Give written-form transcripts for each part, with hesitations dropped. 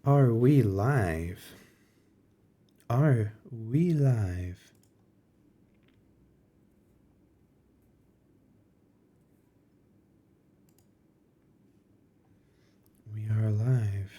Are we live? Are we live? We are live.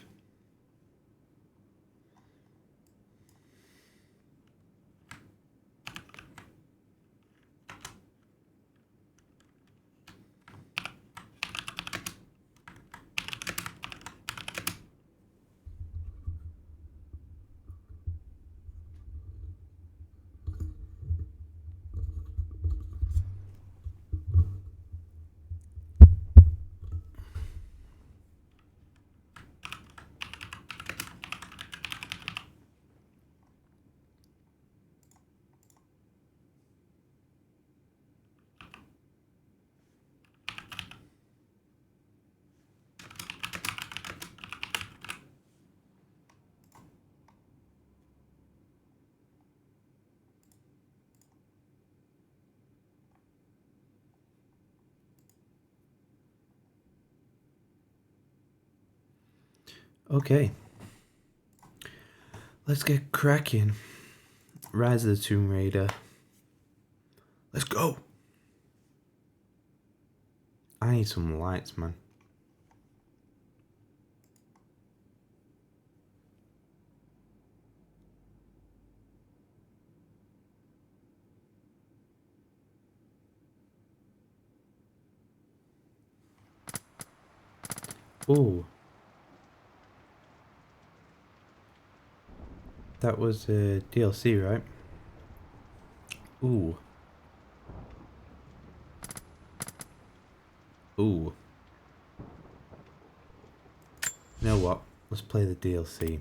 Okay. Let's get cracking. Rise of the Tomb Raider. Let's go. I need some lights, man. Ooh. That was DLC, right? Ooh. Ooh. You know what? Let's play the DLC.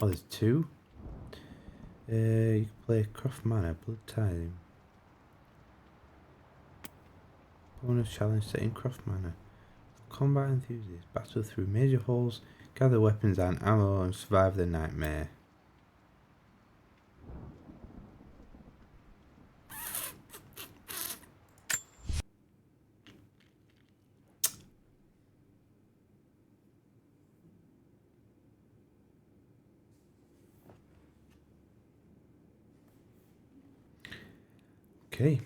Oh, there's two? You can play Croft Manor, Blood Time. Bonus challenge set in Croft Manor. Combat enthusiasts battle through major halls, gather weapons and ammo, and survive the nightmare. Okay.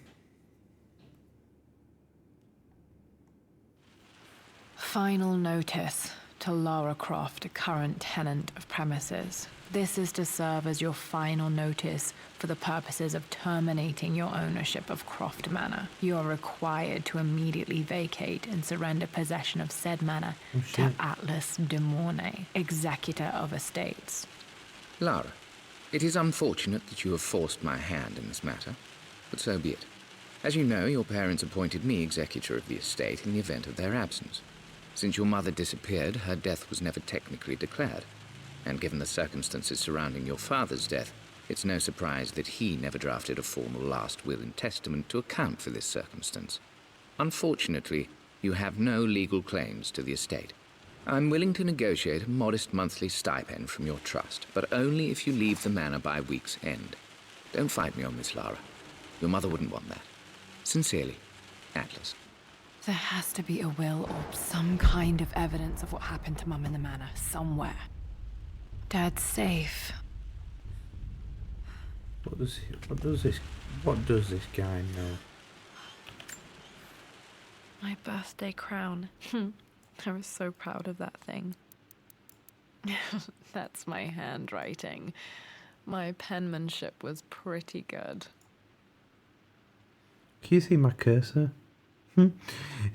Final notice to Lara Croft, a current tenant of premises. This is to serve as your final notice for the purposes of terminating your ownership of Croft Manor. You are required to immediately vacate and surrender possession of said manor to Atlas de Mornay, executor of estates. Lara, it is unfortunate that you have forced my hand in this matter, but so be it. As you know, your parents appointed me executor of the estate in the event of their absence. Since your mother disappeared, her death was never technically declared. And given the circumstances surrounding your father's death, it's no surprise that he never drafted a formal last will and testament to account for this circumstance. Unfortunately, you have no legal claims to the estate. I'm willing to negotiate a modest monthly stipend from your trust, but only if you leave the manor by week's end. Don't fight me on this, Lara. Your mother wouldn't want that. Sincerely, Atlas. There has to be a will or some kind of evidence of what happened to Mum in the manor somewhere. Dad's safe. What does this guy know? My birthday crown. I was so proud of that thing. That's my handwriting. My penmanship was pretty good. Can you see my cursor?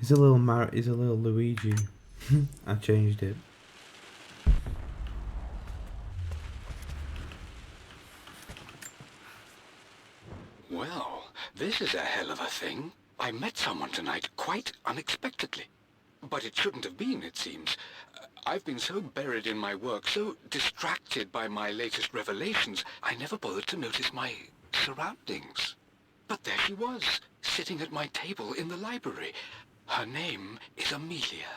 It's a little Luigi. I changed it. Well, this is a hell of a thing. I met someone tonight quite unexpectedly. But it shouldn't have been, it seems. I've been so buried in my work, so distracted by my latest revelations, I never bothered to notice my surroundings. But there she was, sitting at my table in the library. Her name is Amelia.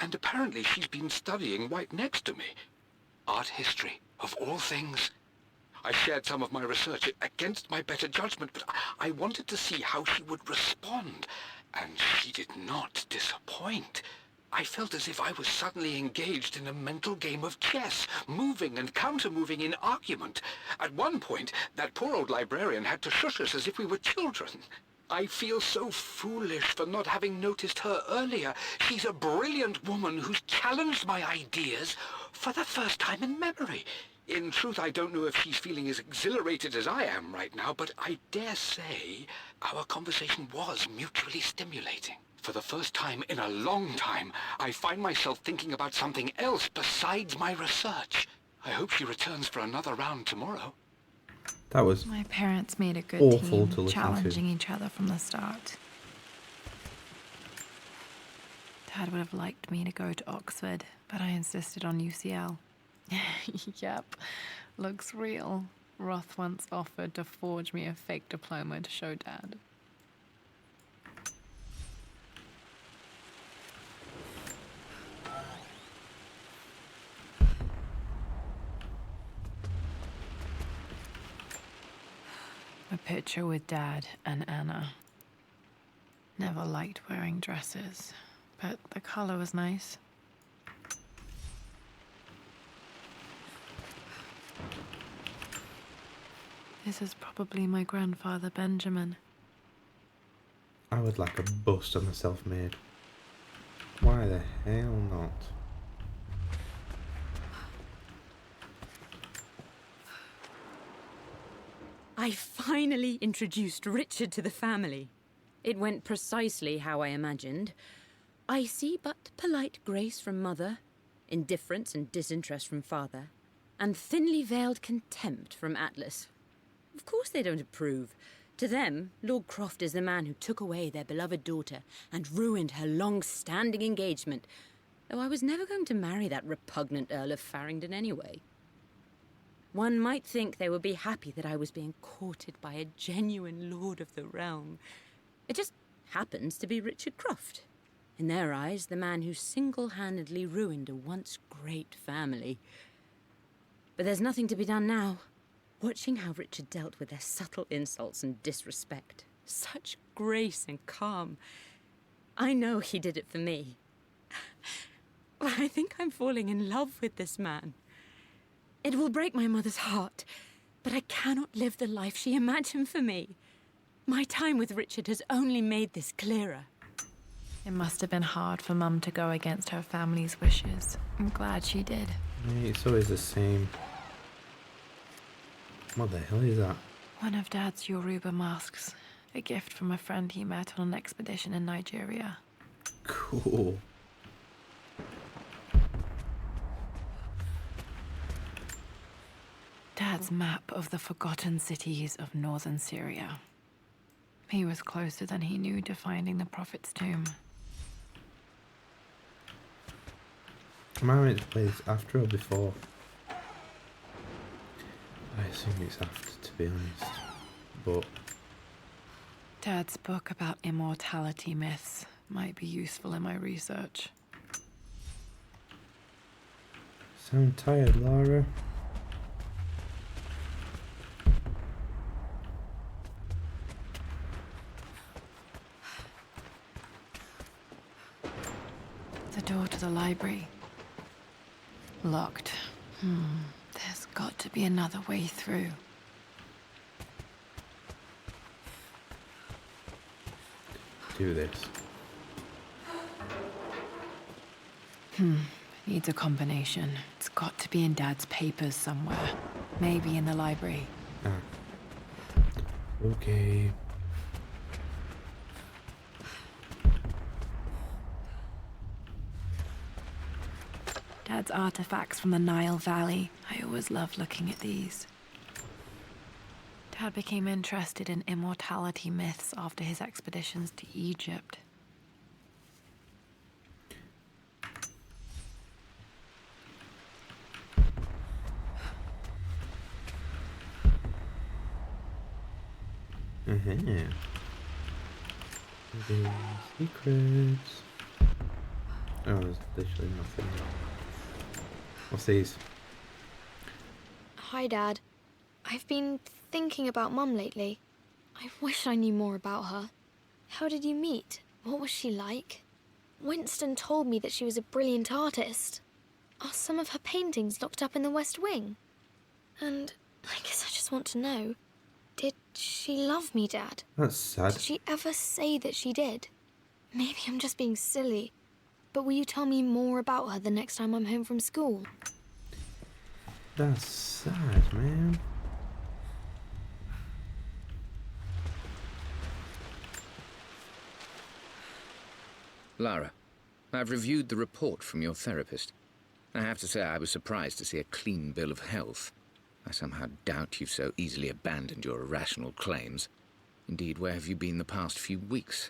And apparently she's been studying right next to me. Art history, of all things. I shared some of my research against my better judgment, but I wanted to see how she would respond. And she did not disappoint. I felt as if I was suddenly engaged in a mental game of chess, moving and counter-moving in argument. At one point, that poor old librarian had to shush us as if we were children. I feel so foolish for not having noticed her earlier. She's a brilliant woman who's challenged my ideas for the first time in memory. In truth, I don't know if she's feeling as exhilarated as I am right now, but I dare say our conversation was mutually stimulating. For the first time in a long time, I find myself thinking about something else besides my research. I hope she returns for another round tomorrow. That was My parents made a good awful team, to listen challenging to. each other from the start. Dad would have liked me to go to Oxford, but I insisted on UCL. Yep, looks real. Roth once offered to forge me a fake diploma to show Dad. A picture with Dad and Anna. Never liked wearing dresses, but the color was nice. This is probably my grandfather, Benjamin. I would like a bust on a self-made. Why the hell not? I finally introduced Richard to the family. It went precisely how I imagined. Icy but polite grace from mother, indifference and disinterest from father, and thinly veiled contempt from Atlas. Of course they don't approve. To them, Lord Croft is the man who took away their beloved daughter and ruined her long-standing engagement, though I was never going to marry that repugnant Earl of Farringdon anyway. One might think they would be happy that I was being courted by a genuine lord of the realm. It just happens to be Richard Croft. In their eyes, the man who single-handedly ruined a once great family. But there's nothing to be done now. Watching how Richard dealt with their subtle insults and disrespect. Such grace and calm. I know he did it for me. I think I'm falling in love with this man. It will break my mother's heart, but I cannot live the life she imagined for me. My time with Richard has only made this clearer. It must have been hard for Mum to go against her family's wishes. I'm glad she did. Yeah, it's always the same. What the hell is that? One of Dad's Yoruba masks. A gift from a friend he met on an expedition in Nigeria. Cool. Dad's map of the forgotten cities of northern Syria. He was closer than he knew to finding the Prophet's tomb. Am I meant to play this after or before? I assume it's after, to be honest. But Dad's book about immortality myths might be useful in my research. sound tired, Lara. The door to the library. Locked. There's got to be another way through. Do this. Needs a combination. It's got to be in Dad's papers somewhere. Maybe in the library. Ah. Okay. Dad's artifacts from the Nile Valley. I always loved looking at these. Dad became interested in immortality myths after his expeditions to Egypt. The secrets. Oh, there's literally nothing. What's these? Hi, Dad. I've been thinking about Mum lately. I wish I knew more about her. How did you meet? What was she like? Winston told me that she was a brilliant artist. Are some of her paintings locked up in the West Wing? And I guess I just want to know, did she love me, Dad? That's sad. Did she ever say that she did? Maybe I'm just being silly, but will you tell me more about her the next time I'm home from school? That's sad, man. Lara, I've reviewed the report from your therapist. I have to say I was surprised to see a clean bill of health. I somehow doubt you've so easily abandoned your irrational claims. Indeed, where have you been the past few weeks?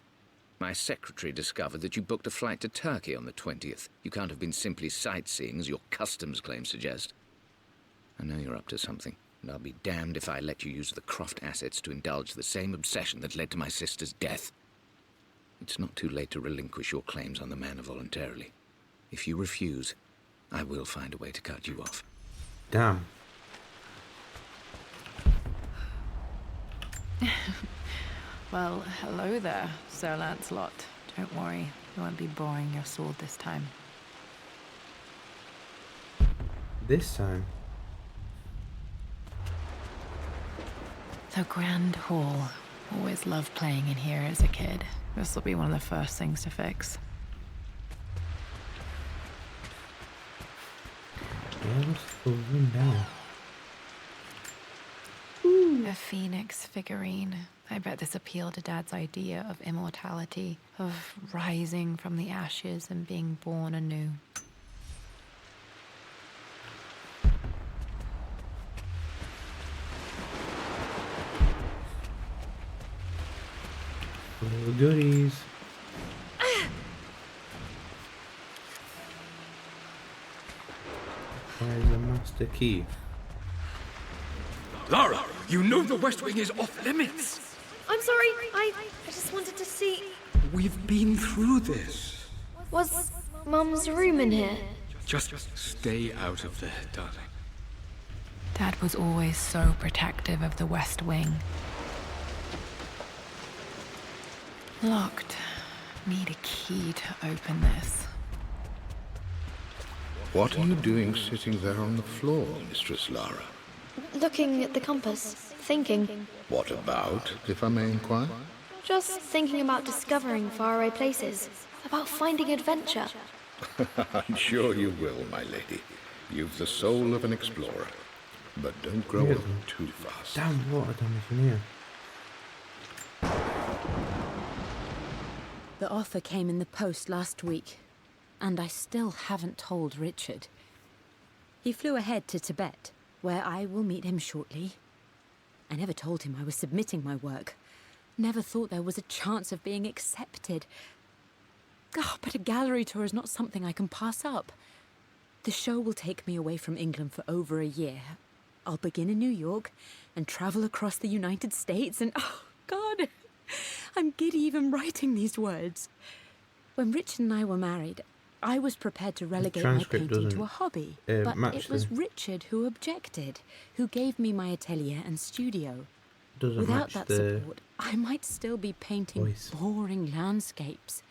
My secretary discovered that you booked a flight to Turkey on the 20th. You can't have been simply sightseeing, as your customs claims suggest. I know you're up to something, and I'll be damned if I let you use the Croft assets to indulge the same obsession that led to my sister's death. It's not too late to relinquish your claims on the manor voluntarily. If you refuse, I will find a way to cut you off. Damn. Well, hello there, Sir Lancelot. Don't worry, you won't be boring your sword this time. This time. The Grand Hall. Always loved playing in here as a kid. This will be one of the first things to fix. Yeah, what's the room now? A phoenix figurine. I bet this appealed to Dad's idea of immortality, of rising from the ashes and being born anew. Little goodies. Where's the master key? Lara, you know the West Wing is off limits. I'm sorry, I just wanted to see... We've been through this. Was Mum's room in here? Just stay out of there, darling. Dad was always so protective of the West Wing. Locked. Need a key to open this. What are you doing sitting there on the floor, Mistress Lara? Looking at the compass, thinking. What about, if I may inquire? Just thinking about discovering faraway places, about finding adventure. I'm sure you will, my lady. You've the soul of an explorer. But don't grow Really? up too fast. Damn water damage in here. The offer came in the post last week, and I still haven't told Richard. He flew ahead to Tibet, where I will meet him shortly. I never told him I was submitting my work. Never thought there was a chance of being accepted. Oh, but a gallery tour is not something I can pass up. The show will take me away from England for over a year. I'll begin in New York and travel across the United States and, oh, God, I'm giddy even writing these words. When Richard and I were married, I was prepared to relegate my transcript painting doesn't, to a hobby. But match it was the- Richard who objected, who gave me my atelier and studio. Doesn't Without match that the support, I might still be painting voice. boring landscapes.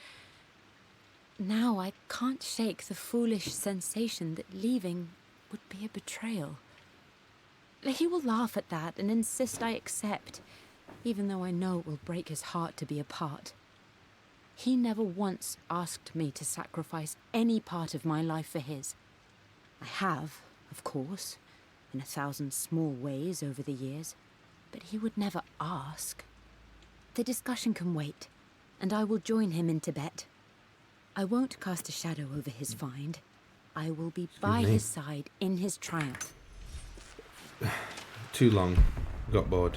Now I can't shake the foolish sensation that leaving would be a betrayal. He will laugh at that and insist I accept, even though I know it will break his heart to be apart. He never once asked me to sacrifice any part of my life for his. I have, of course, in 1,000 small ways over the years, but he would never ask. The discussion can wait, and I will join him in Tibet. I won't cast a shadow over his find. I will be by me. his side in his triumph. Too long. Got bored.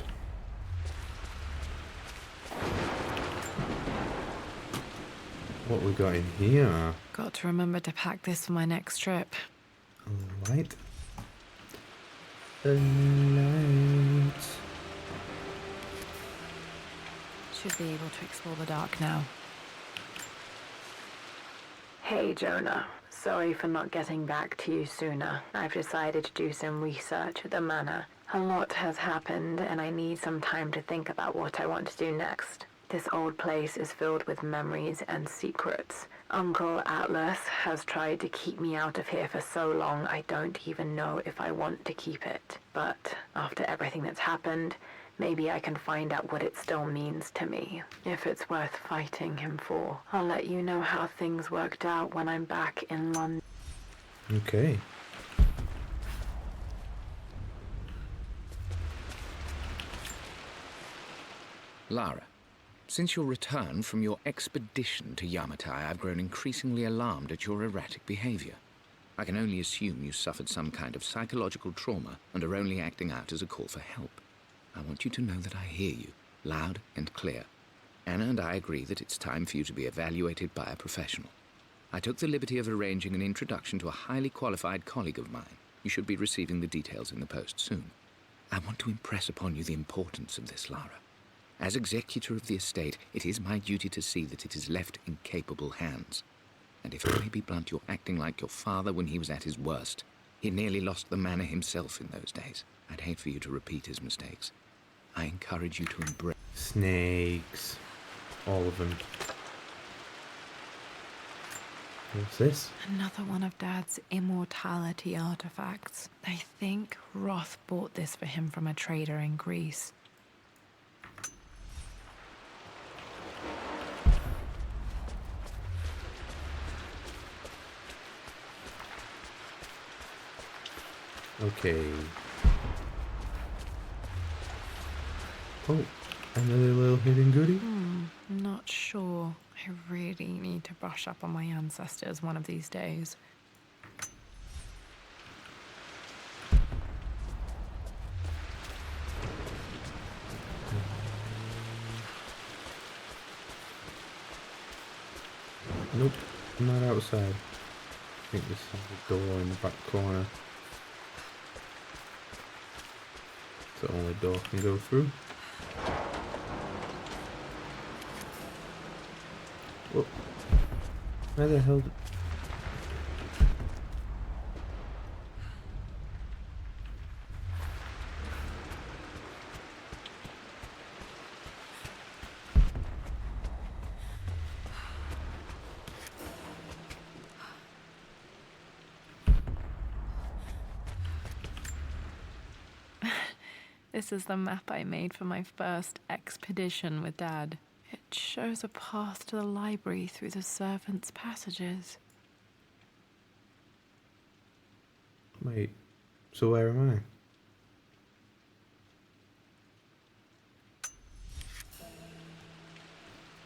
What we got in here? Got to remember to pack this for my next trip. A light. A light. Should be able to explore the dark now. Hey, Jonah. Sorry for not getting back to you sooner. I've decided to do some research at the manor. A lot has happened, and I need some time to think about what I want to do next. This old place is filled with memories and secrets. Uncle Atlas has tried to keep me out of here for so long I don't even know if I want to keep it. But after everything that's happened, maybe I can find out what it still means to me. If it's worth fighting him for, I'll let you know how things worked out when I'm back in London. Okay. Lara, since your return from your expedition to Yamatai, I've grown increasingly alarmed at your erratic behavior. I can only assume you suffered some kind of psychological trauma and are only acting out as a call for help. I want you to know that I hear you, loud and clear. Anna and I agree that it's time for you to be evaluated by a professional. I took the liberty of arranging an introduction to a highly qualified colleague of mine. You should be receiving the details in the post soon. I want to impress upon you the importance of this, Lara. As executor of the estate, it is my duty to see that it is left in capable hands. And if I may be blunt, you're acting like your father when he was at his worst. He nearly lost the manor himself in those days. I'd hate for you to repeat his mistakes. I encourage you to embrace... Snakes. All of them. What's this? Another one of Dad's immortality artifacts. I think Roth bought this for him from a trader in Greece. Okay. Oh, another little hidden goodie? Not sure. I really need to brush up on my ancestors one of these days. Nope, not outside. I think this is the door in the back corner. It's the only door I can go through. Whoa. Where the hell This is the map I made for my first expedition with Dad. It shows a path to the library through the servants' passages. Wait, so where am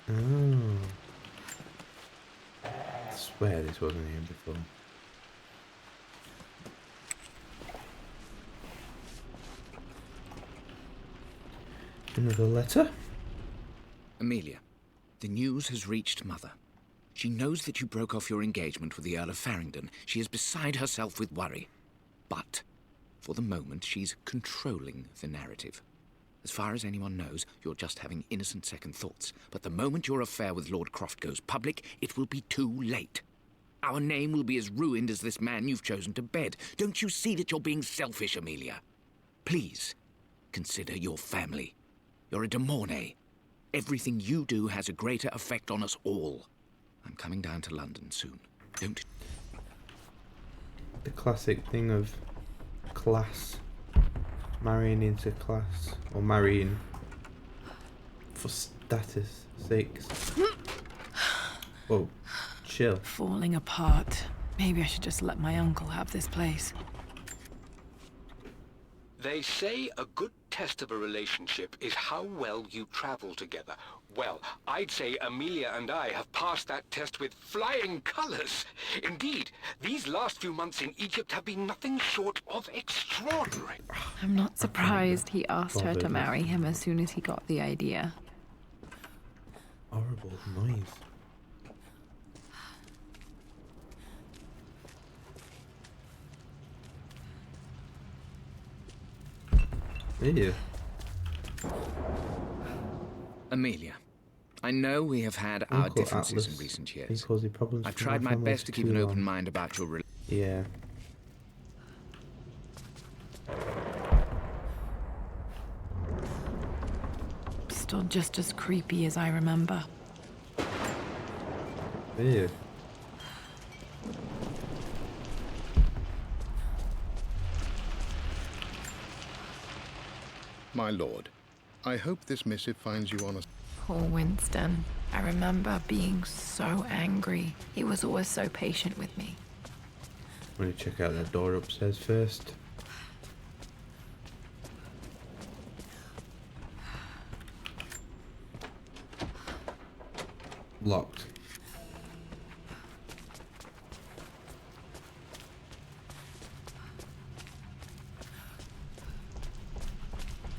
I? Oh. I swear this wasn't here before. Another letter? Amelia, the news has reached Mother. She knows that you broke off your engagement with the Earl of Farringdon. She is beside herself with worry. But, for the moment, she's controlling the narrative. As far as anyone knows, you're just having innocent second thoughts. But the moment your affair with Lord Croft goes public, it will be too late. Our name will be as ruined as this man you've chosen to bed. Don't you see that you're being selfish, Amelia? Please, consider your family. You're a de Mornay. Everything you do has a greater effect on us all. I'm coming down to London soon. Don't... The classic thing of class. Marrying into class. Or marrying for status sakes. Whoa, chill. Falling apart. Maybe I should just let my uncle have this place. They say a good test of a relationship is how well you travel together. Well, I'd say Amelia and I have passed that test with flying colors. Indeed, these last few months in Egypt have been nothing short of extraordinary. I'm not surprised he asked her to marry him as soon as he got the idea. Horrible noise. Ew. Amelia, I know we have had our Uncle differences Atlas in recent been years. causing problems I've for tried my family best to for keep too an long. open mind about your Yeah. still just as creepy as I remember. Ew. My lord, I hope this missive finds you on a... Poor Winston. I remember being so angry. He was always so patient with me. I'm gonna check out that door upstairs first. Locked.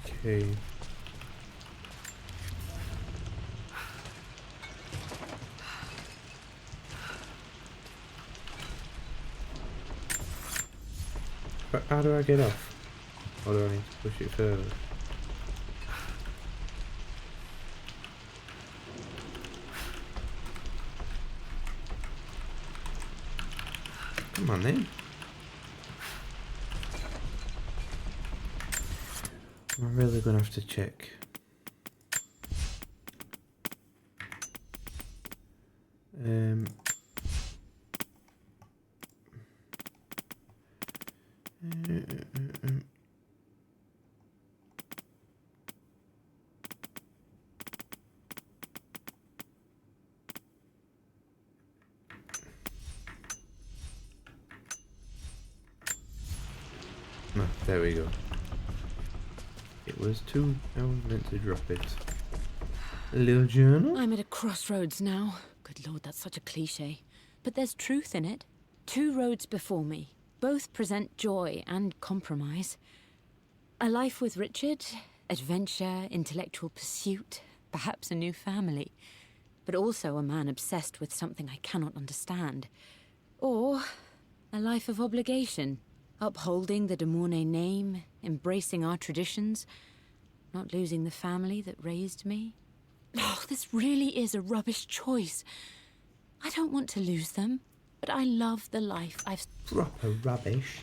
Okay. But how do I get off? Or do I need to push it further? Come on then. I'm really gonna have to check. No, there we go. It was too. I was meant to drop it. A little journal? I'm at a crossroads now. Good lord, that's such a cliche. But there's truth in it. 2 roads before me. Both present joy and compromise. A life with Richard, adventure, intellectual pursuit, perhaps a new family. But also a man obsessed with something I cannot understand. Or a life of obligation. Upholding the de Mornay name, embracing our traditions, not losing the family that raised me. Oh, this really is a rubbish choice. I don't want to lose them, but I love the life I've... Proper rubbish.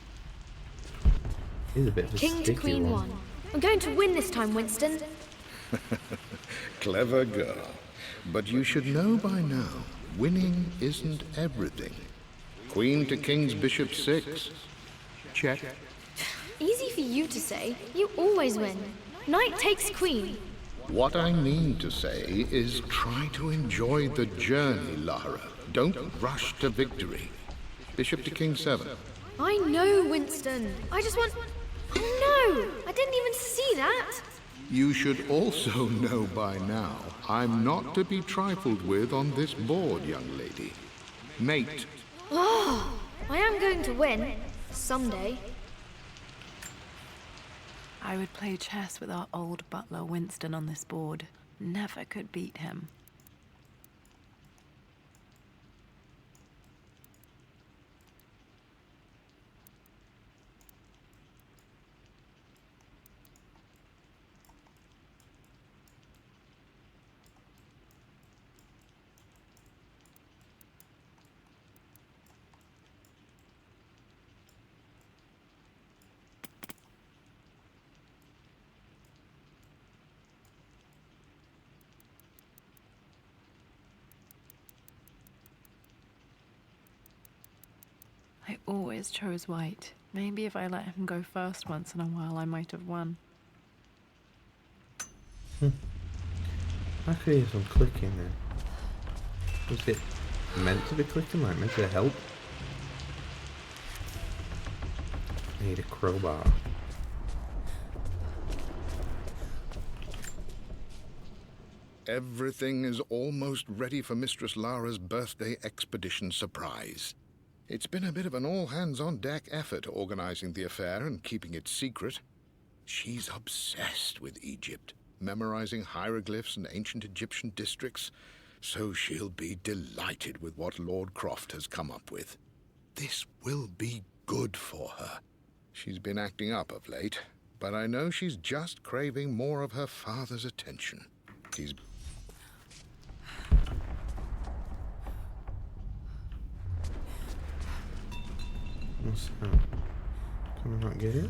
He's a bit of a King to sticky Queen one. 1. I'm going to win this time, Winston. Clever girl. But you should know by now, winning isn't everything. Queen to King's Bishop 6. Check. Easy for you to say. You always win. Knight takes queen. What I mean to say is try to enjoy the journey, Lara. Don't rush to victory. Bishop to King 7. I know, Winston. I just want... Oh no! I didn't even see that. You should also know by now, I'm not to be trifled with on this board, young lady. Mate. Oh, I am going to win. Someday. I would play chess with our old butler Winston on this board. Never could beat him. I always chose white. Maybe if I let him go first once in a while, I might have won. I could hear some clicking then. Was it meant to be clicking, like meant to help? I need a crowbar. Everything is almost ready for Mistress Lara's birthday expedition surprise. It's been a bit of an all-hands-on-deck effort organizing the affair and keeping it secret. She's obsessed with Egypt, memorizing hieroglyphs and ancient Egyptian districts, so she'll be delighted with what Lord Croft has come up with. This will be good for her. She's been acting up of late, but I know she's just craving more of her father's attention. He's... What's that? Can I not get it?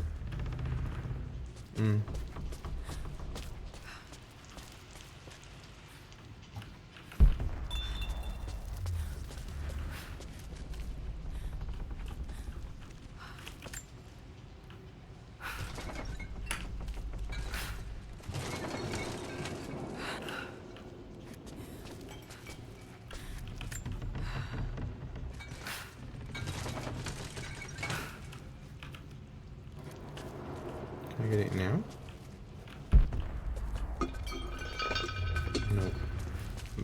I get it now? No.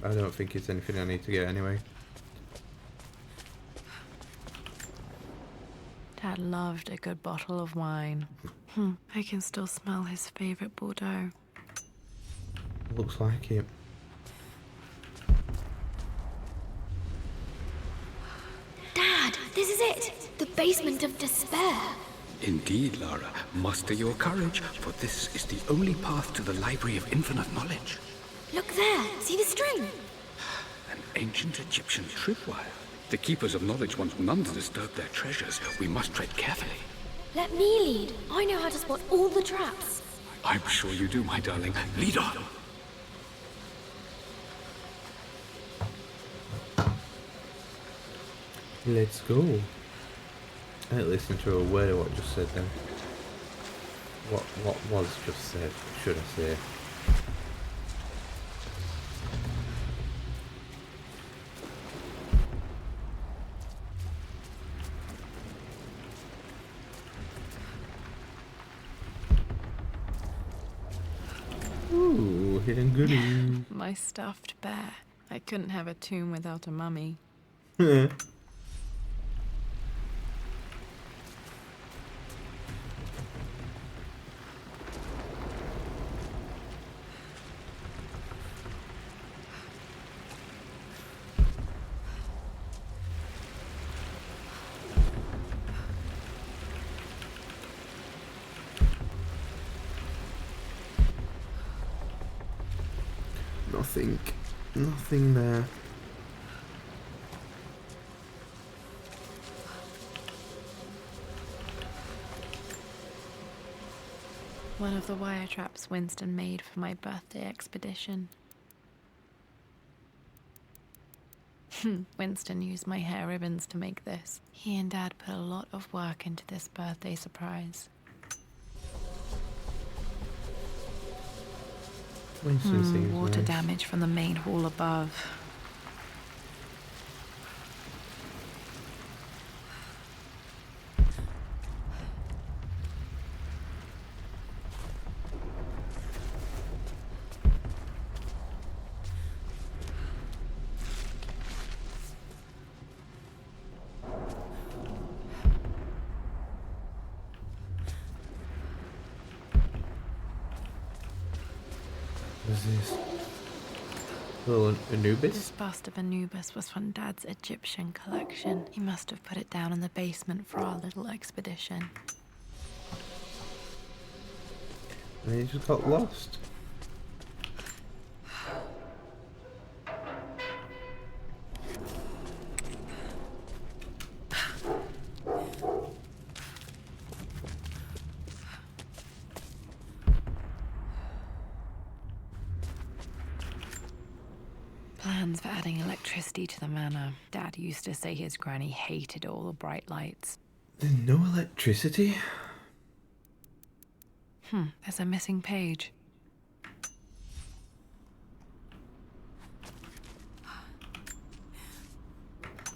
I don't think it's anything I need to get anyway. Dad loved a good bottle of wine. I can still smell his favourite Bordeaux. Looks like it. Dad, this is it! The basement of despair. Indeed, Lara. Muster your courage, for this is the only path to the Library of Infinite Knowledge. Look there, see the string? An ancient Egyptian tripwire. The Keepers of Knowledge want none to disturb their treasures. We must tread carefully. Let me lead. I know how to spot all the traps. I'm sure you do, my darling. Lead on. Let's go. I didn't listen to a word of what just said then. What was just said, should I say. Ooh, hidden goodie. My stuffed bear. I couldn't have a tomb without a mummy. Nothing there. One of the wire traps Winston made for my birthday expedition. Winston used my hair ribbons to make this. He and Dad put a lot of work into this birthday surprise. Winston seems Water nice. damage from the main hall above. What is this? Little Anubis? This bust of Anubis was from Dad's Egyptian collection. He must have put it down in the basement for our little expedition. And he just got lost. Plans for adding electricity to the manor. Dad used to say his granny hated all the bright lights. There's no electricity? There's a missing page.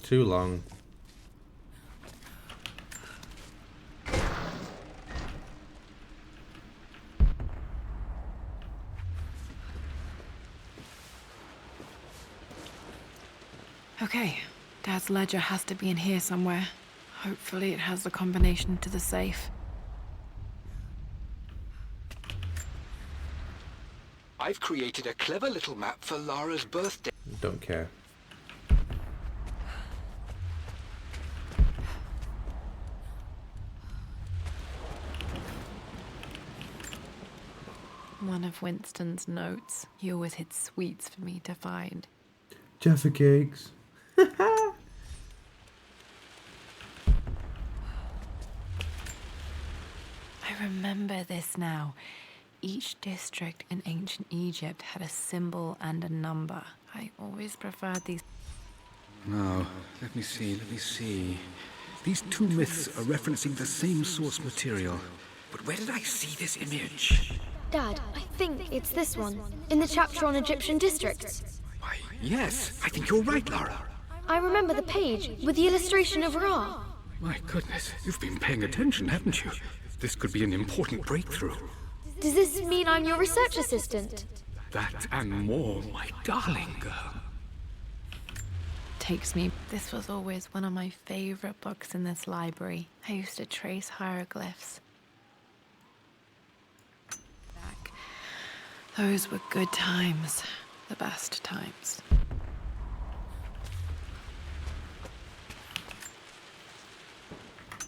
Too long. Okay, Dad's ledger has to be in here somewhere. Hopefully it has the combination to the safe. I've created a clever little map for Lara's birthday. Don't care. One of Winston's notes. He always hid sweets for me to find. Jaffa cakes. I remember this now. Each district in ancient Egypt had a symbol and a number. I always preferred these. Now, let me see. These two myths are referencing the same source material. But where did I see this image? Dad, I think it's this one, in the chapter on Egyptian districts. Why, yes, I think you're right, Lara. I remember the page with the illustration of Ra. My goodness, you've been paying attention, haven't you? This could be an important breakthrough. Does this mean I'm your research assistant? That and more, my darling girl. Takes me. This was always one of my favorite books in this library. I used to trace hieroglyphs. Back. Those were good times. The best times.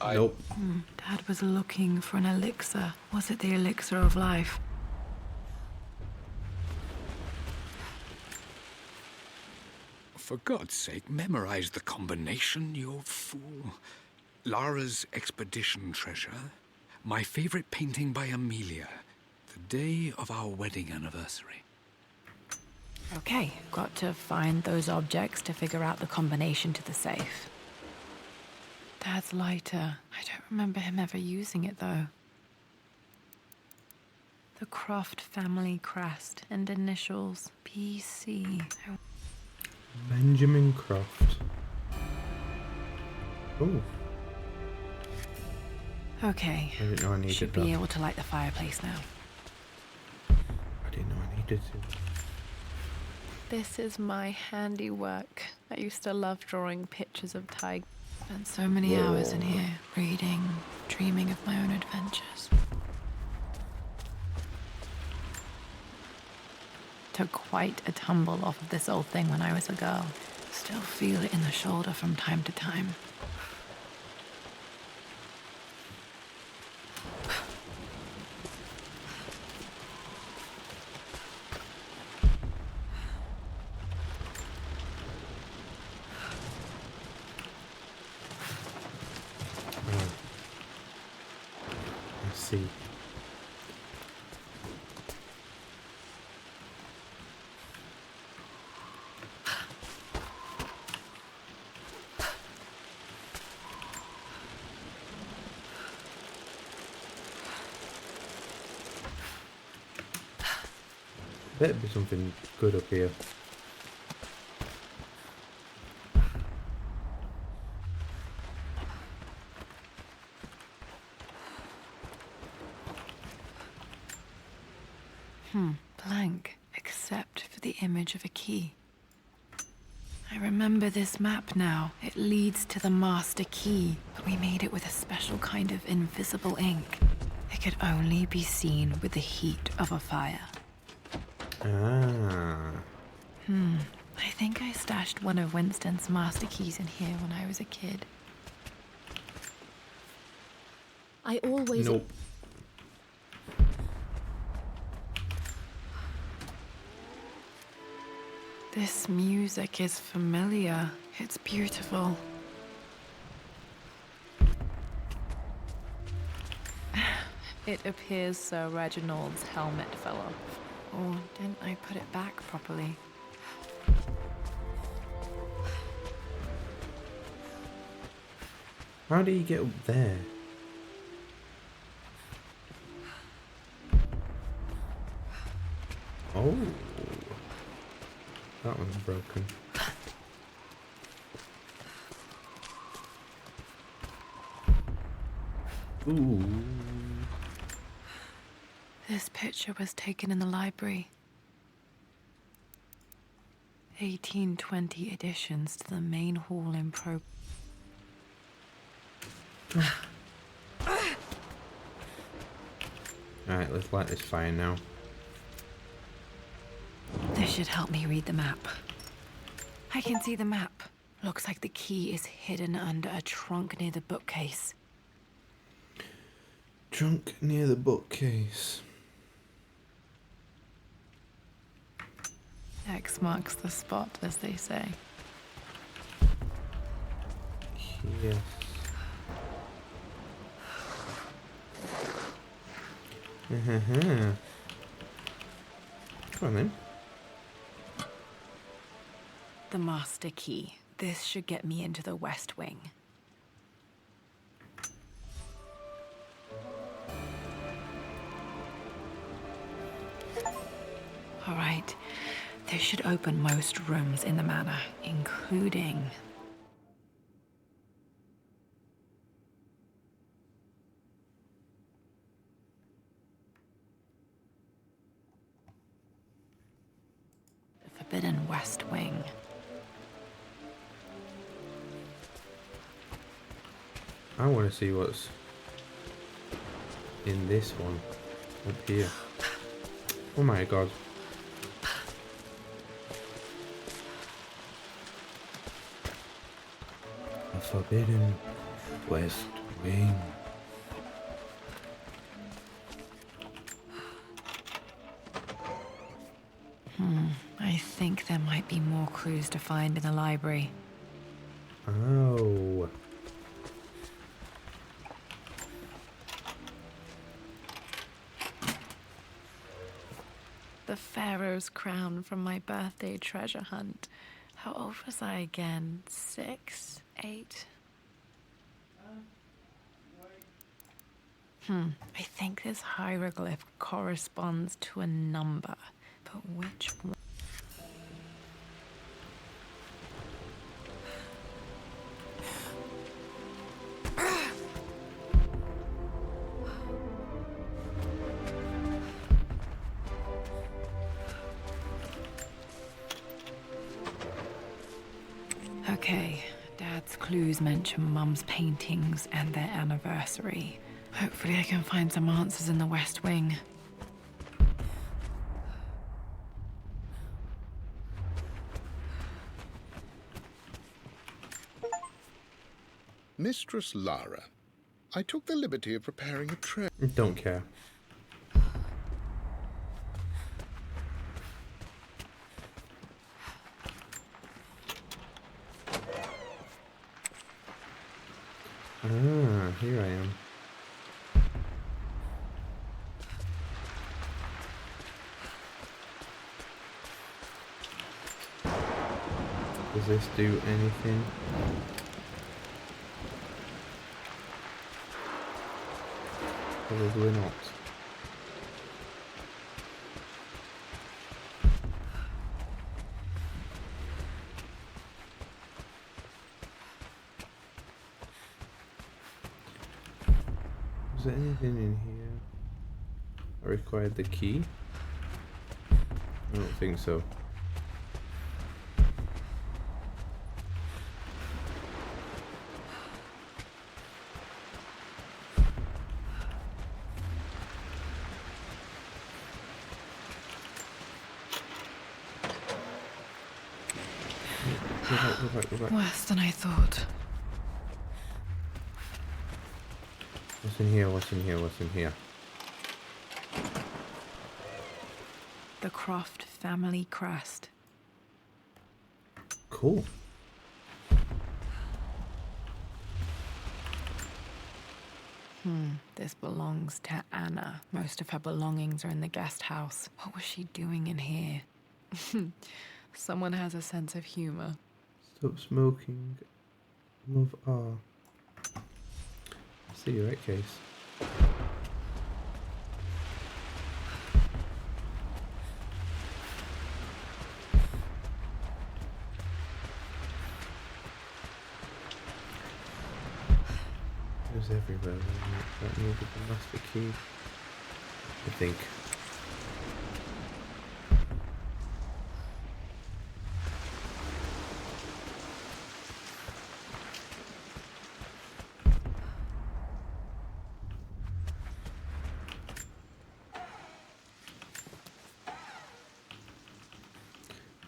Nope. Dad was looking for an elixir. Was it the elixir of life? For God's sake, memorize the combination, you fool. Lara's expedition treasure. My favorite painting by Amelia. The day of our wedding anniversary. Okay, got to find those objects to figure out the combination to the safe. Dad's lighter. I don't remember him ever using it, though. The Croft family crest and initials PC. Benjamin Croft. Oh, Okay. I didn't know I needed Should that. be able to light the fireplace now. I didn't know I needed to. This is my handiwork. I used to love drawing pictures of tigers. Spent so many hours in here, reading, dreaming of my own adventures. Took quite a tumble off of this old thing when I was a girl. Still feel it in the shoulder from time to time. I see. Better be something good up here. Blank, except for the image of a key. I remember this map now. It leads to the master key, but we made it with a special kind of invisible ink. It could only be seen with the heat of a fire. Ah. I think I stashed one of Winston's master keys in here when I was a kid. I always... Nope. This music is familiar. It's beautiful. It appears Sir Reginald's helmet fell off. Or didn't I put it back properly? How do you get up there? Oh. That one's broken. Ooh. This picture was taken in the library. 1820 additions to the main hall in Pro. Alright, let's light this fire now. This should help me read the map. I can see the map. Looks like the key is hidden under a trunk near the bookcase. Trunk near the bookcase. X marks the spot, as they say. Yes. Come on then. The master key. This should get me into the West Wing. All right. This should open most rooms in the manor, including... Forbidden West Wing. I want to see what's in this one up here. Oh my god. A Forbidden West Wing. I think there might be more clues to find in the library. Oh. The Pharaoh's crown from my birthday treasure hunt. How old was I again? 6? 8? I think this hieroglyph corresponds to a number, but which one? Okay, Dad's clues mention Mum's paintings and their anniversary. Hopefully I can find some answers in the West Wing. Mistress Lara, I took the liberty of preparing a tray. Don't care. Ah, here I am. Does this do anything? Probably not. Is there anything in here? I required the key? I don't think so. Go back. Worse than I thought. What's in here? What's in here? What's in here? The Croft family crest. Cool. This belongs to Anna. Most of her belongings are in the guest house. What was she doing in here? Someone has a sense of humor. Stop smoking. Move R. Cigarette case. It was everywhere. That needed the master key. I think.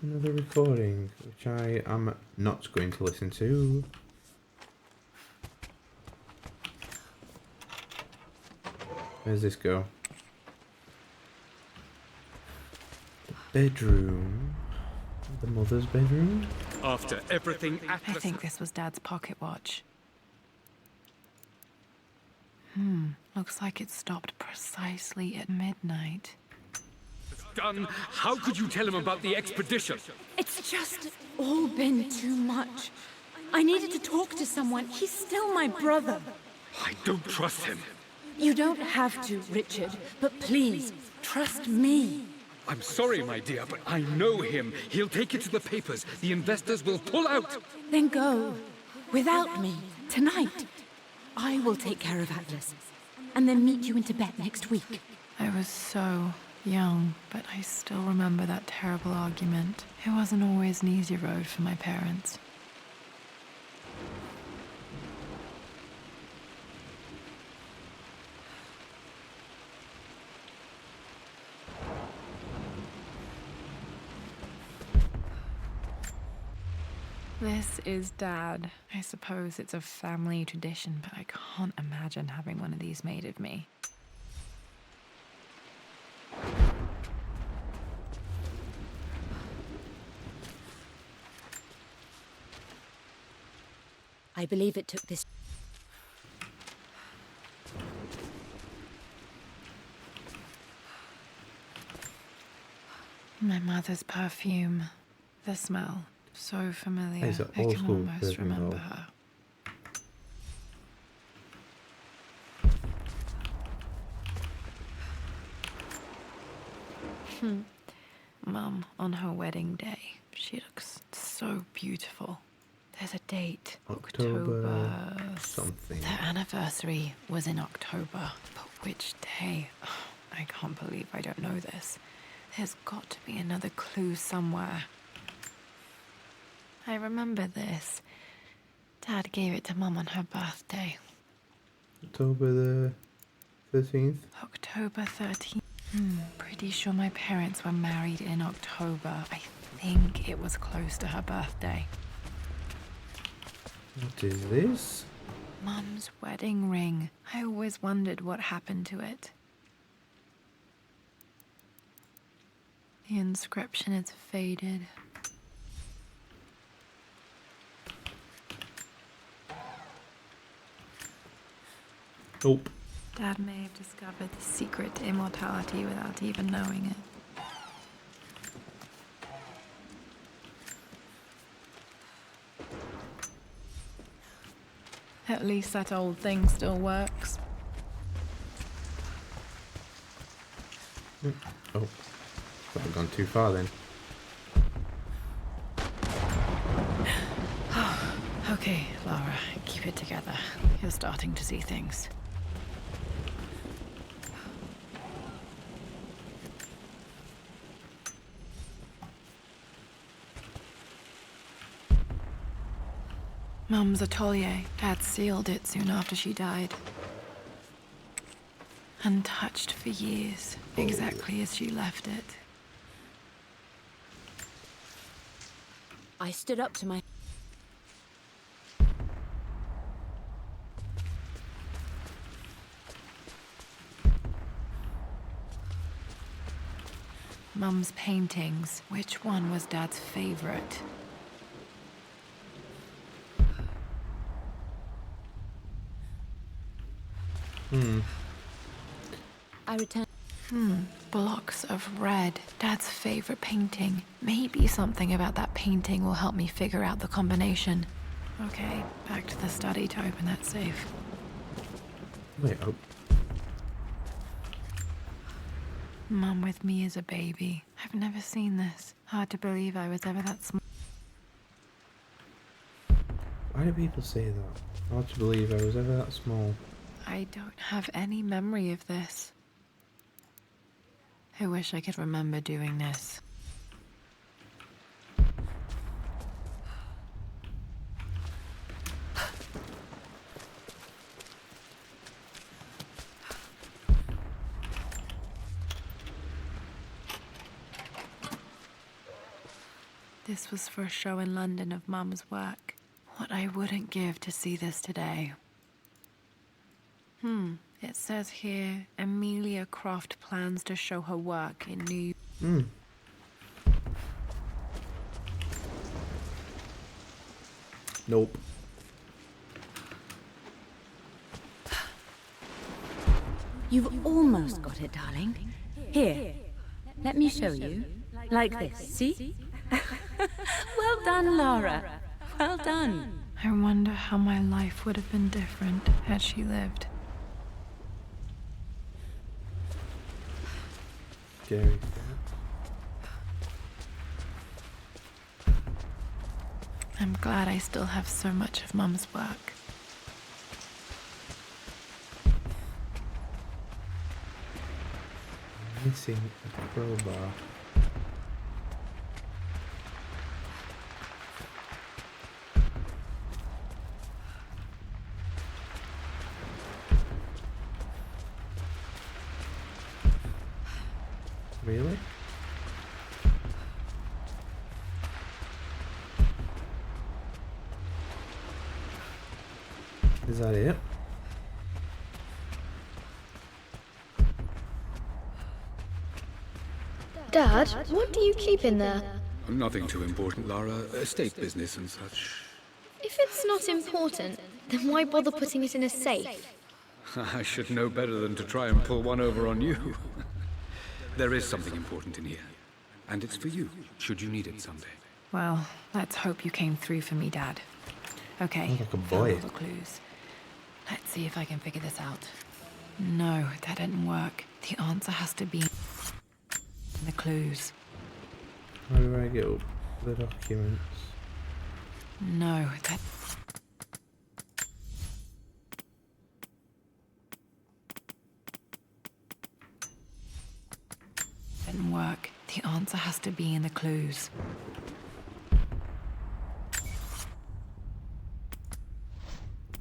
Another recording, which I am not going to listen to. Where's this go? The bedroom. The mother's bedroom? After everything I Atlas... think this was Dad's pocket watch. Looks like it stopped precisely at midnight. done, how could you tell him about the expedition? It's just all been too much. I needed to talk to someone. He's still my brother. I don't trust him. You don't have to, Richard, but please, trust me. I'm sorry, my dear, but I know him. He'll take it to the papers. The investors will pull out. Then go. Without me. Tonight. I will take care of Atlas. And then meet you in Tibet next week. I was so Young, but I still remember that terrible argument. It wasn't always an easy road for my parents. This is Dad. I suppose it's a family tradition, but I can't imagine having one of these made of me. I believe it took this. My mother's perfume. The smell. So familiar. It's an I old can school almost perfume, remember though. her. Mum, on her wedding day, she looks so beautiful. There's a date. October something. The anniversary was in October. But which day? Oh, I can't believe I don't know this. There's got to be another clue somewhere. I remember this. Dad gave it to Mum on her birthday. October the 13th. October 13th. Pretty sure my parents were married in October. I think it was close to her birthday. What is this? Mum's wedding ring. I always wondered what happened to it. The inscription is faded. Nope. Dad may have discovered the secret to immortality without even knowing it. At least that old thing still works. Oh. I've gone too far then. Okay, Lara, keep it together. You're starting to see things. Mum's atelier. Dad sealed it soon after she died. Untouched for years, exactly as she left it. I stood up to my. Mum's paintings. Which one was Dad's favorite? I returned. Blocks of red. Dad's favorite painting. Maybe something about that painting will help me figure out the combination. Okay, back to the study to open that safe. Wait, oh. Mum with me as a baby. I've never seen this. Hard to believe I was ever that small. Why do people say that? Hard to believe I was ever that small. I don't have any memory of this. I wish I could remember doing this. This was for a show in London of Mum's work. What I wouldn't give to see this today. It says here, Amelia Croft plans to show her work in New York. Nope. You've almost got it, darling. Here, let me show you. Like this, see? Well done, Lara. Well done. I wonder how my life would have been different had she lived. Scary. I'm glad I still have so much of Mum's work. Missing a crowbar. Really? Is that it? Dad, what do you keep in there? Nothing too important, Lara. Estate business and such. If it's not important, then why bother putting it in a safe? I should know better than to try and pull one over on you. There is something important in here. And it's for you, should you need it someday. Well, let's hope you came through for me, Dad. Okay, Sounds like a found boy. all the clues. Let's see if I can figure this out. No, that didn't work. The answer has to be in the clues. How do I get up the documents? No, that... didn't work. The answer has to be in the clues.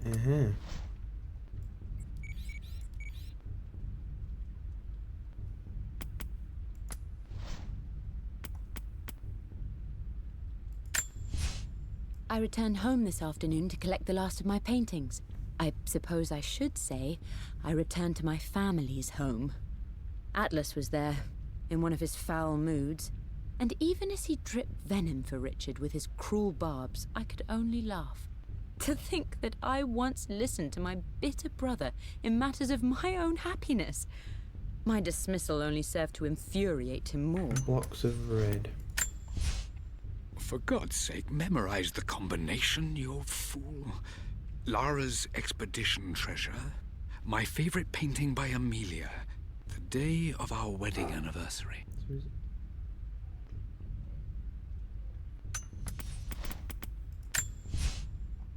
Uh-huh. I returned home this afternoon to collect the last of my paintings. I suppose I should say I returned to my family's home. Atlas was there, in one of his foul moods, and even as he dripped venom for Richard with his cruel barbs, I could only laugh. To think that I once listened to my bitter brother in matters of my own happiness. My dismissal only served to infuriate him more. Blocks of red. For God's sake, memorize the combination, you fool. Lara's expedition treasure. My favorite painting by Amelia. The day of our wedding anniversary. So is it-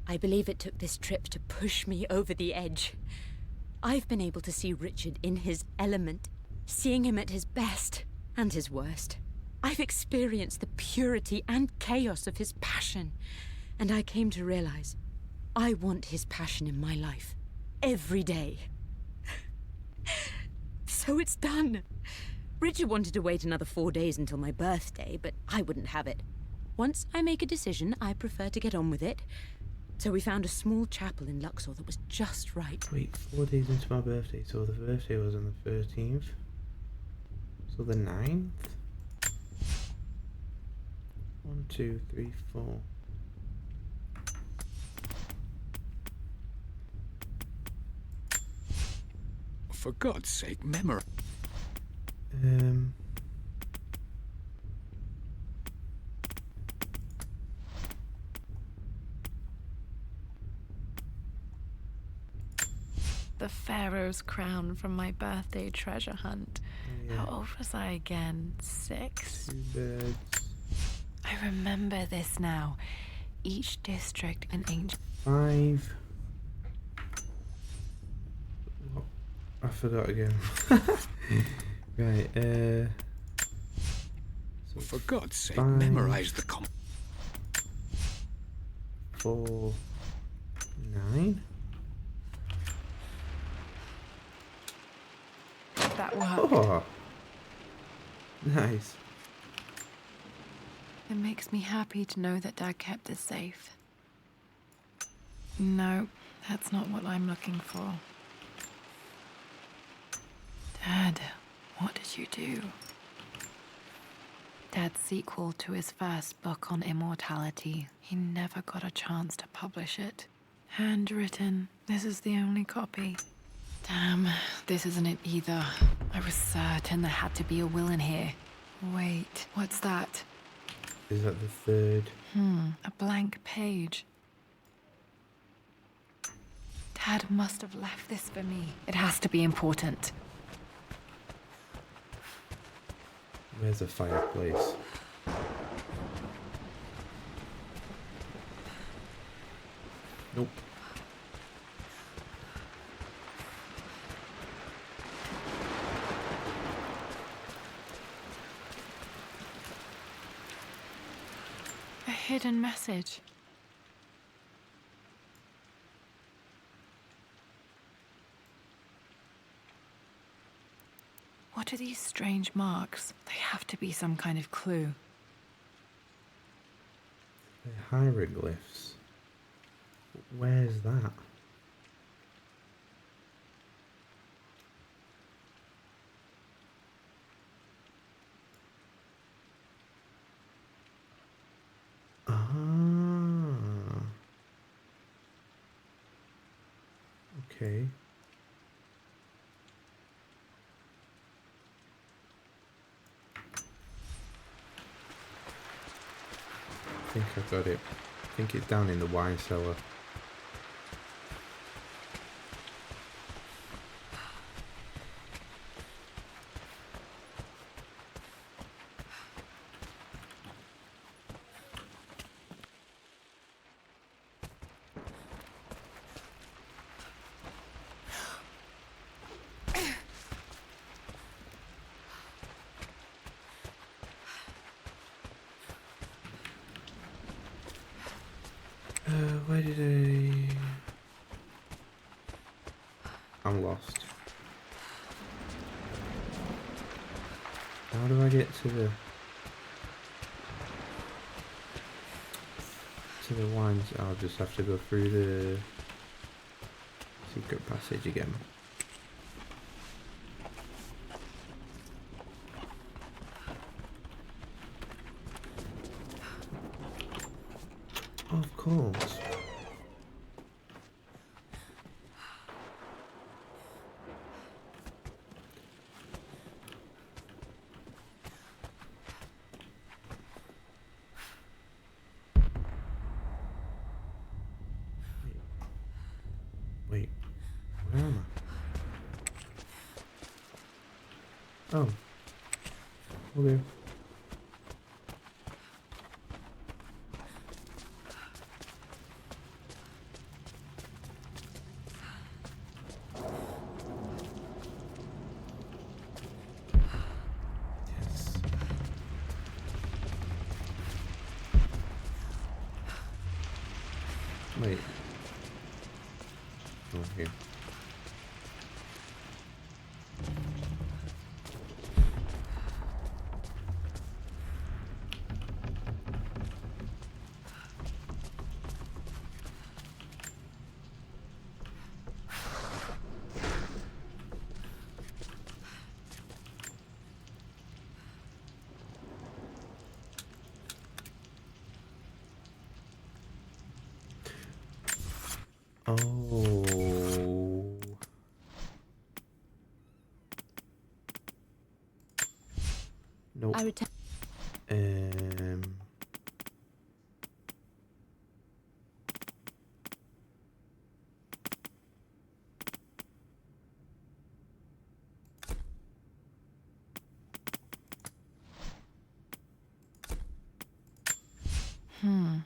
I believe it took this trip to push me over the edge. I've been able to see Richard in his element, seeing him at his best and his worst. I've experienced the purity and chaos of his passion, and I came to realize I want his passion in my life every day. So it's done. Richard wanted to wait another 4 days until my birthday, but I wouldn't have it. Once I make a decision, I prefer to get on with it. So we found a small chapel in Luxor that was just right. Wait, 4 days into my birthday, so the birthday was on the 13th. So the 9th? 1, 2, 3, 4. For God's sake, memorize. The Pharaoh's crown from my birthday treasure hunt. Yeah. How old was I again? 6? 2 birds. I remember this now. Each district an ancient... 5. What? I forgot again. Right, so For God's sake, 5, memorize the 4, 9. That worked. Oh, nice. It makes me happy to know that Dad kept this safe. No, that's not what I'm looking for. Dad, what did you do? Dad's sequel to his first book on immortality. He never got a chance to publish it. Handwritten. This is the only copy. Damn, this isn't it either. I was certain there had to be a will in here. Wait, what's that? Is that the 3rd? A blank page. Dad must have left this for me. It has to be important. Where's the fireplace? Nope. hidden message. What are these strange marks? They have to be some kind of clue. The hieroglyphs. Where's that? Ah. Okay. I think I got it. I think it's down in the wine cellar. Where did I'm lost. How do I get to the wines? I'll just have to go through the secret passage again. Of course. Wait, where am I? Oh. Okay. Wait. Oh, here. Oh. Nope. I return.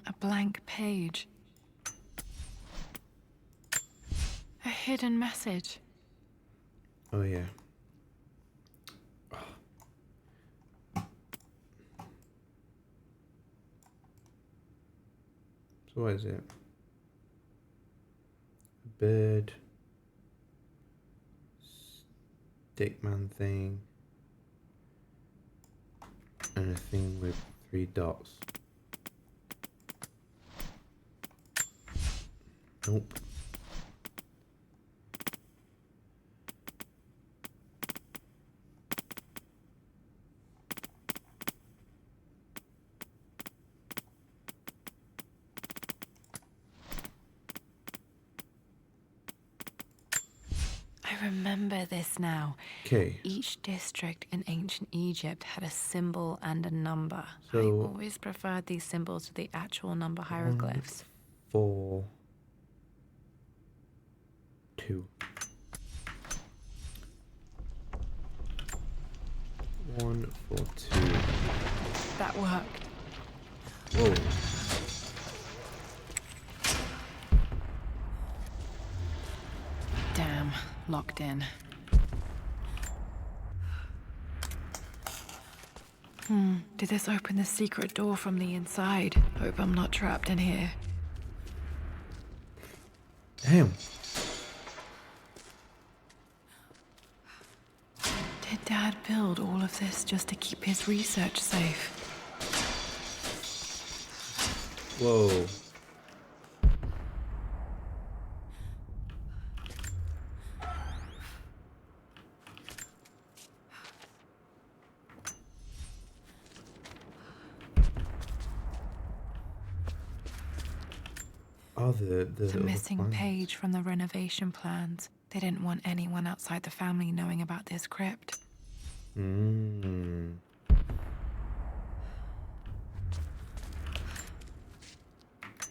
A blank page. A hidden message. Oh yeah. So what is it? A bird. Stickman thing. And a thing with 3 dots. Nope. I remember this now. Okay. Each district in ancient Egypt had a symbol and a number. So- I always preferred these symbols to the actual number hieroglyphs. 4, 2. 1, 4, 2. That worked. Whoa. Damn, locked in. Did this open the secret door from the inside? Hope I'm not trapped in here. Damn. Did Dad build all of this just to keep his research safe? Whoa. Oh, the The other missing plans. page from the renovation plans. They didn't want anyone outside the family knowing about this crypt.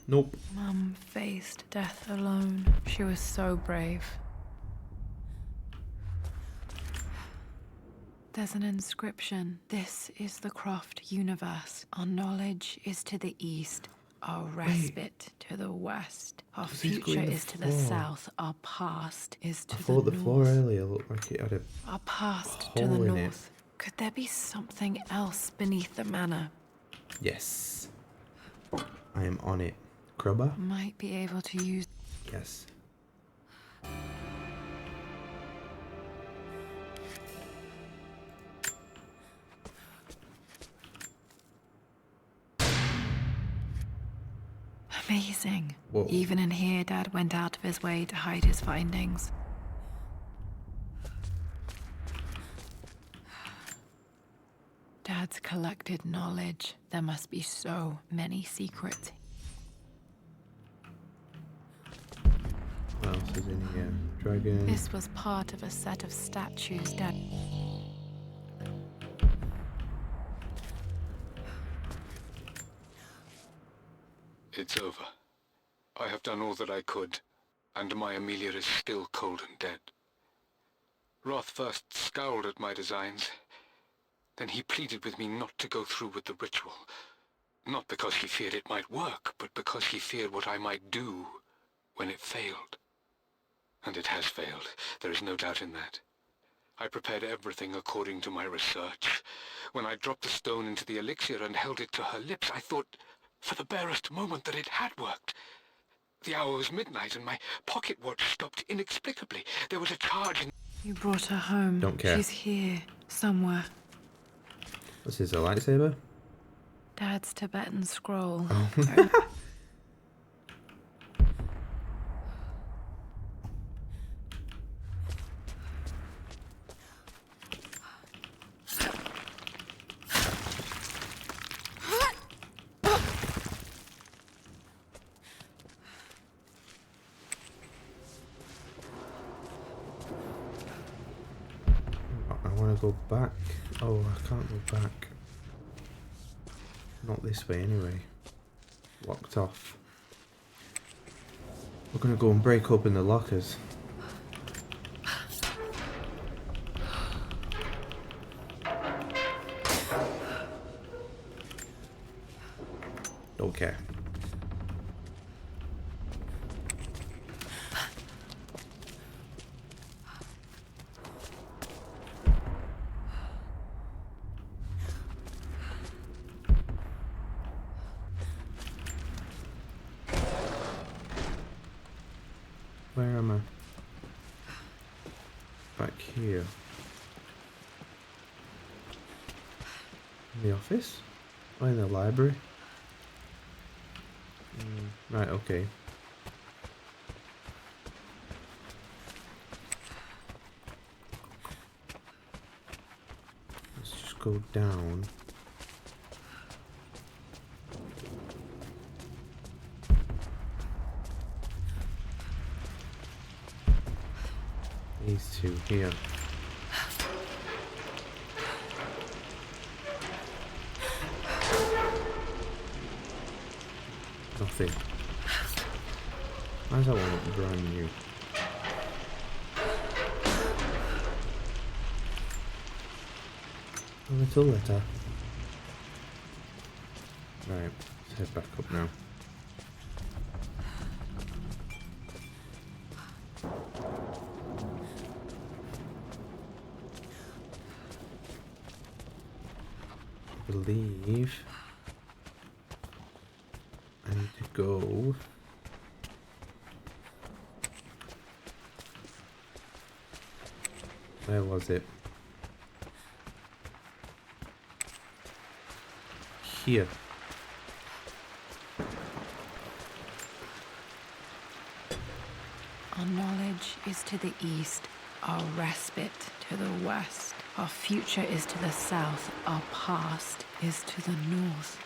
Nope. Mum faced death alone. She was so brave. There's an inscription. This is the Croft universe. Our knowledge is to the east. Our respite to the west. Our Does this go future in the is to the floor? south. Our past is to I the thought the north. floor earlier looked like it had a Our past to the hole in it. north. Could there be something else beneath the manor? yes. I am on it. Crowbar? Might be able to use. Yes. Amazing. Whoa. Even in here, Dad went out of his way to hide his findings. Dad's collected knowledge. There must be so many secrets. What else is in here? Dragon. This was part of a set of statues Dad. It's over. I have done all that I could, and my Amelia is still cold and dead. Roth first scowled at my designs. Then he pleaded with me not to go through with the ritual. Not because he feared it might work, but because he feared what I might do when it failed. And it has failed. There is no doubt in that. I prepared everything according to my research. When I dropped the stone into the elixir and held it to her lips, I thought for the barest moment that it had worked. The hour was midnight and my pocket watch stopped inexplicably. There was a charge in... You brought her home. Don't care. She's here, somewhere. What's this, a lightsaber? Dad's Tibetan scroll. I want to go back. Oh, I can't go back. Not this way anyway. Locked off. We're gonna go and break open the lockers. Don't care. Where am I? Back here. In the office? Or in the library? Right, okay. Let's just go down. These two here. Nothing. Why does that one look brand new? A little letter. Right, let's head back up now. believe I need to go. Where was it? Here. Our knowledge is to the east, our respite to the west. Our future is to the south, our past is to the north.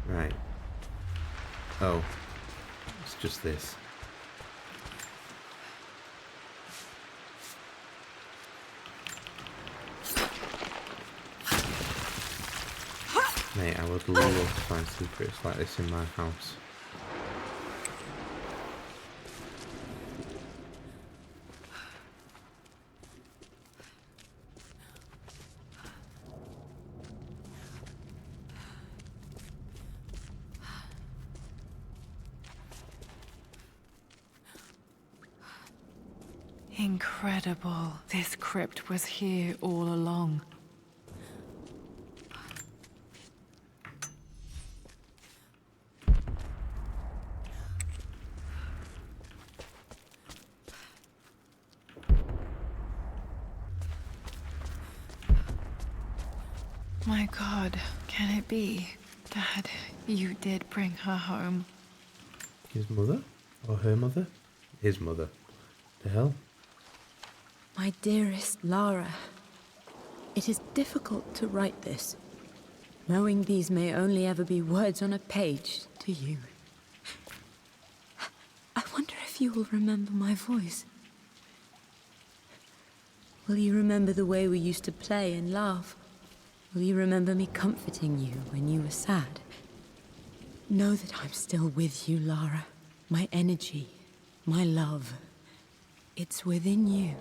Right. Oh. It's just this. Mate, I would love to find secrets like this in my house. Incredible. This crypt was here all along. My God, can it be? Dad, you did bring her home. His mother? Or her mother? His mother. The hell? My dearest Lara, it is difficult to write this, knowing these may only ever be words on a page to you. I wonder if you will remember my voice. Will you remember the way we used to play and laugh? Will you remember me comforting you when you were sad? Know that I'm still with you, Lara. My energy, my love, it's within you.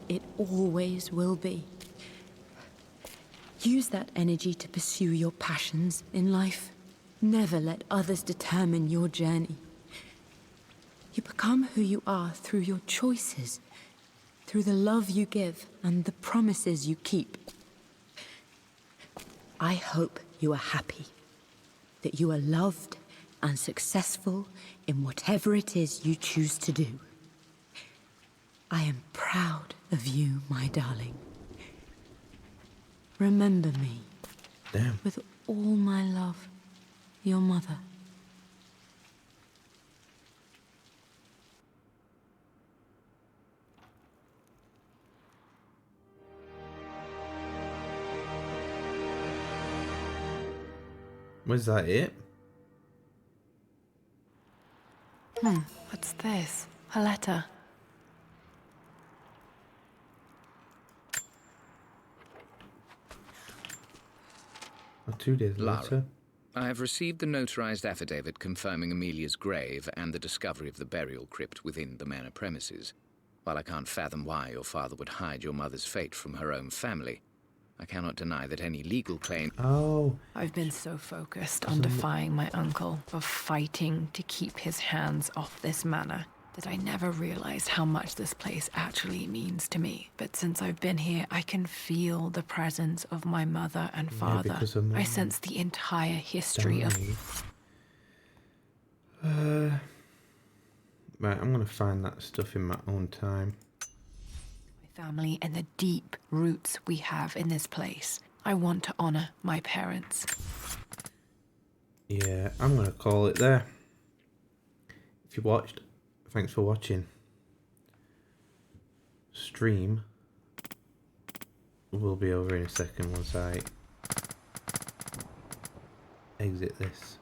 It always will be. Use that energy to pursue your passions in life. Never let others determine your journey. You become who you are through your choices, through the love you give and the promises you keep. I hope you are happy, that you are loved and successful in whatever it is you choose to do. I am proud of you, my darling. Remember me. Damn. With all my love, your mother. Was that it? What's this? A letter. Or 2 days Lara. later? I have received the notarized affidavit confirming Amelia's grave and the discovery of the burial crypt within the manor premises. While I can't fathom why your father would hide your mother's fate from her own family, I cannot deny that any legal claim... Oh. I've been so focused on defying my uncle, of fighting to keep his hands off this manor, that I never realized how much this place actually means to me. But since I've been here, I can feel the presence of my mother and father. because of I Mum sense the entire history of... Right, I'm gonna find that stuff in my own time. family and the deep roots we have in this place. I want to honor my parents. Yeah, I'm gonna call it there. If you watched, thanks for watching. Stream will be over in a second once I exit this.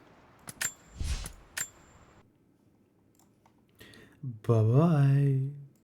Bye bye.